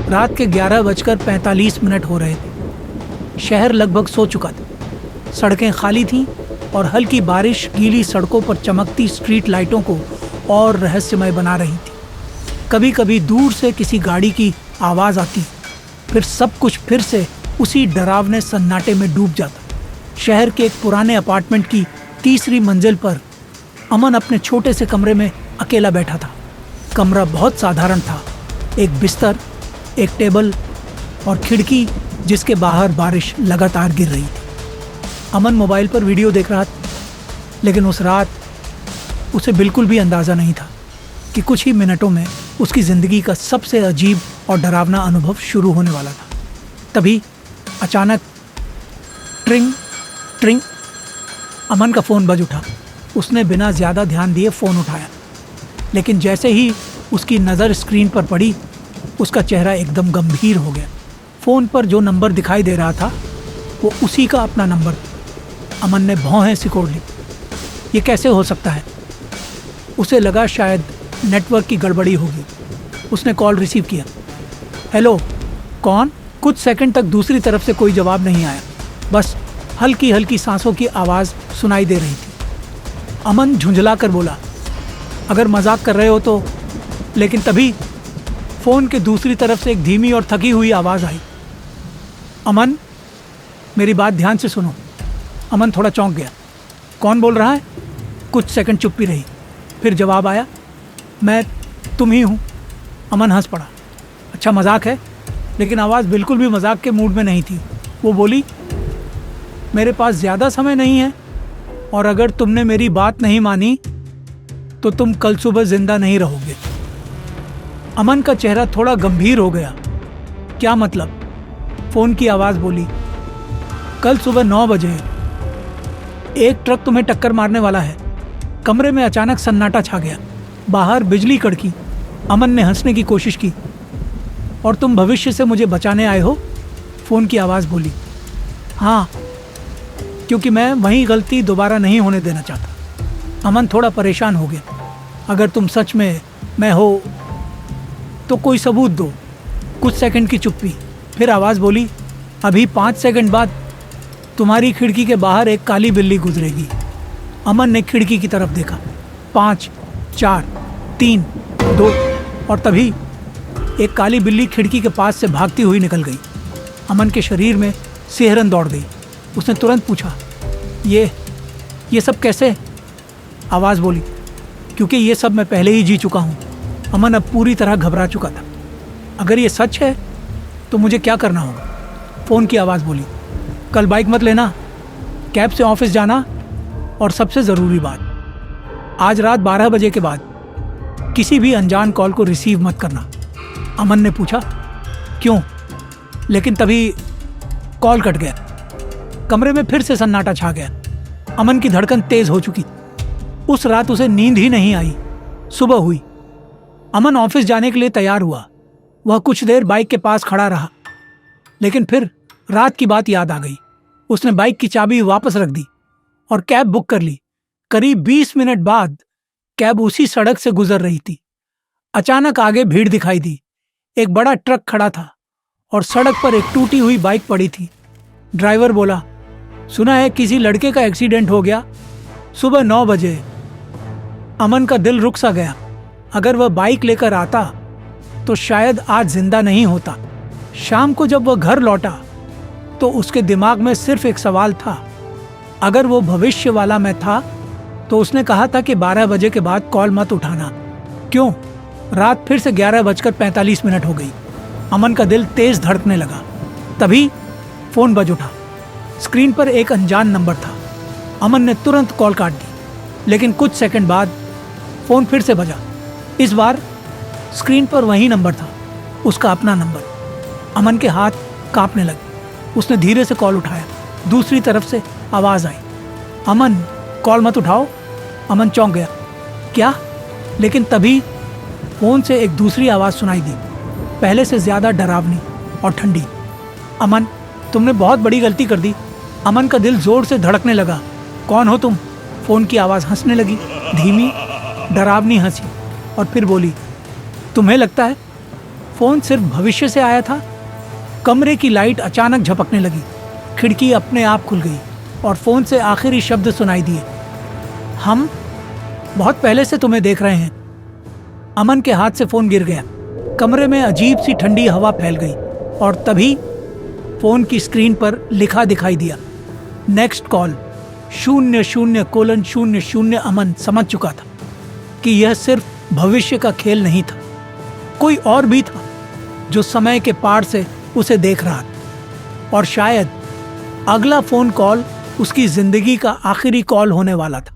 रात के 11:45 हो रहे थे। शहर लगभग सो चुका था। सड़कें खाली थीं और हल्की बारिश गीली सड़कों पर चमकती स्ट्रीट लाइटों को और रहस्यमय बना रही थी। कभी कभी दूर से किसी गाड़ी की आवाज़ आती, फिर सब कुछ फिर से उसी डरावने सन्नाटे में डूब जाता। शहर के एक पुराने अपार्टमेंट की तीसरी मंजिल पर अमन अपने छोटे से कमरे में अकेला बैठा था। कमरा बहुत साधारण था। एक बिस्तर, एक टेबल और खिड़की जिसके बाहर बारिश लगातार गिर रही थी। अमन मोबाइल पर वीडियो देख रहा था, लेकिन उस रात उसे बिल्कुल भी अंदाज़ा नहीं था कि कुछ ही मिनटों में उसकी ज़िंदगी का सबसे अजीब और डरावना अनुभव शुरू होने वाला था। तभी अचानक ट्रिंग ट्रिंग अमन का फ़ोन बज उठा। उसने बिना ज़्यादा ध्यान दिए फ़ोन उठाया, लेकिन जैसे ही उसकी नज़र स्क्रीन पर पड़ी, उसका चेहरा एकदम गंभीर हो गया। फ़ोन पर जो नंबर दिखाई दे रहा था वो उसी का अपना नंबर था। अमन ने भौहें सिकोड़ ली। ये कैसे हो सकता है? उसे लगा शायद नेटवर्क की गड़बड़ी होगी। उसने कॉल रिसीव किया। हेलो, कौन? कुछ सेकंड तक दूसरी तरफ से कोई जवाब नहीं आया। बस हल्की हल्की सांसों की आवाज़ सुनाई दे रही थी। अमन झुंझला कर बोला, अगर मजाक कर रहे हो तो। लेकिन तभी फ़ोन के दूसरी तरफ से एक धीमी और थकी हुई आवाज़ आई। अमन, मेरी बात ध्यान से सुनो। अमन थोड़ा चौंक गया। कौन बोल रहा है? कुछ सेकंड चुप्पी रही, फिर जवाब आया, मैं तुम ही हूँ। अमन हंस पड़ा। अच्छा, मजाक है? लेकिन आवाज़ बिल्कुल भी मजाक के मूड में नहीं थी। वो बोली, मेरे पास ज़्यादा समय नहीं है और अगर तुमने मेरी बात नहीं मानी तो तुम कल सुबह जिंदा नहीं रहोगे। अमन का चेहरा थोड़ा गंभीर हो गया। क्या मतलब? फ़ोन की आवाज़ बोली, कल सुबह 9 बजे एक ट्रक तुम्हें टक्कर मारने वाला है। कमरे में अचानक सन्नाटा छा गया। बाहर बिजली कड़की। अमन ने हंसने की कोशिश की। और तुम भविष्य से मुझे बचाने आए हो? फ़ोन की आवाज़ बोली। हाँ, क्योंकि मैं वही गलती दोबारा नहीं होने देना चाहता। अमन थोड़ा परेशान हो गया। अगर तुम सच में मैं हो तो कोई सबूत दो। कुछ सेकंड की चुप्पी, फिर आवाज़ बोली, अभी 5 सेकंड बाद तुम्हारी खिड़की के बाहर एक काली बिल्ली गुजरेगी। अमन ने खिड़की की तरफ देखा। 5, 4, 3, 2 और तभी एक काली बिल्ली खिड़की के पास से भागती हुई निकल गई। अमन के शरीर में सिहरन दौड़ गई। उसने तुरंत पूछा, ये सब कैसे? आवाज़ बोली, क्योंकि ये सब मैं पहले ही जी चुका हूँ। अमन अब पूरी तरह घबरा चुका था। अगर ये सच है तो मुझे क्या करना होगा? फ़ोन की आवाज़ बोली, कल बाइक मत लेना, कैब से ऑफिस जाना और सबसे ज़रूरी बात, आज रात 12 बजे के बाद किसी भी अनजान कॉल को रिसीव मत करना। अमन ने पूछा, क्यों? लेकिन तभी कॉल कट गया। कमरे में फिर से सन्नाटा छा गया। अमन की धड़कन तेज हो चुकी। उस रात उसे नींद ही नहीं आई। सुबह हुई। अमन ऑफिस जाने के लिए तैयार हुआ। वह कुछ देर बाइक के पास खड़ा रहा, लेकिन फिर रात की बात याद आ गई। उसने बाइक की चाबी वापस रख दी और कैब बुक कर ली। करीब 20 मिनट बाद कैब उसी सड़क से गुजर रही थी। अचानक आगे भीड़ दिखाई दी। एक बड़ा ट्रक खड़ा था और सड़क पर एक टूटी हुई बाइक पड़ी थी। ड्राइवर बोला, सुना है किसी लड़के का एक्सीडेंट हो गया सुबह 9 बजे। अमन का दिल रुक सा गया। अगर वह बाइक लेकर आता तो शायद आज जिंदा नहीं होता। शाम को जब वह घर लौटा तो उसके दिमाग में सिर्फ एक सवाल था, अगर वो भविष्य वाला मैं था तो उसने कहा था कि 12 बजे के बाद कॉल मत उठाना। क्यों? रात फिर से 11:45 हो गई। अमन का दिल तेज धड़कने लगा। तभी फ़ोन बज उठा। स्क्रीन पर एक अनजान नंबर था। अमन ने तुरंत कॉल काट दी, लेकिन कुछ सेकंड बाद फ़ोन फिर से बजा। इस बार स्क्रीन पर वही नंबर था, उसका अपना नंबर। अमन के हाथ कांपने लगे। उसने धीरे से कॉल उठाया। दूसरी तरफ से आवाज़ आई, अमन, कॉल मत उठाओ। अमन चौंक गया। क्या? लेकिन तभी फ़ोन से एक दूसरी आवाज़ सुनाई दी, पहले से ज़्यादा डरावनी और ठंडी। अमन, तुमने बहुत बड़ी गलती कर दी। अमन का दिल ज़ोर से धड़कने लगा। कौन हो तुम? फ़ोन की आवाज़ हंसने लगी, धीमी डरावनी हंसी, और फिर बोली, तुम्हें लगता है फोन सिर्फ भविष्य से आया था। कमरे की लाइट अचानक झपकने लगी, खिड़की अपने आप खुल गई और फोन से आखिरी शब्द सुनाई दिए, हम बहुत पहले से तुम्हें देख रहे हैं। अमन के हाथ से फोन गिर गया। कमरे में अजीब सी ठंडी हवा फैल गई और तभी फोन की स्क्रीन पर लिखा दिखाई दिया, नेक्स्ट कॉल 00:00। अमन समझ चुका था कि यह सिर्फ भविष्य का खेल नहीं था, कोई और भी था जो समय के पार से उसे देख रहा था और शायद अगला फोन कॉल उसकी जिंदगी का आखिरी कॉल होने वाला था।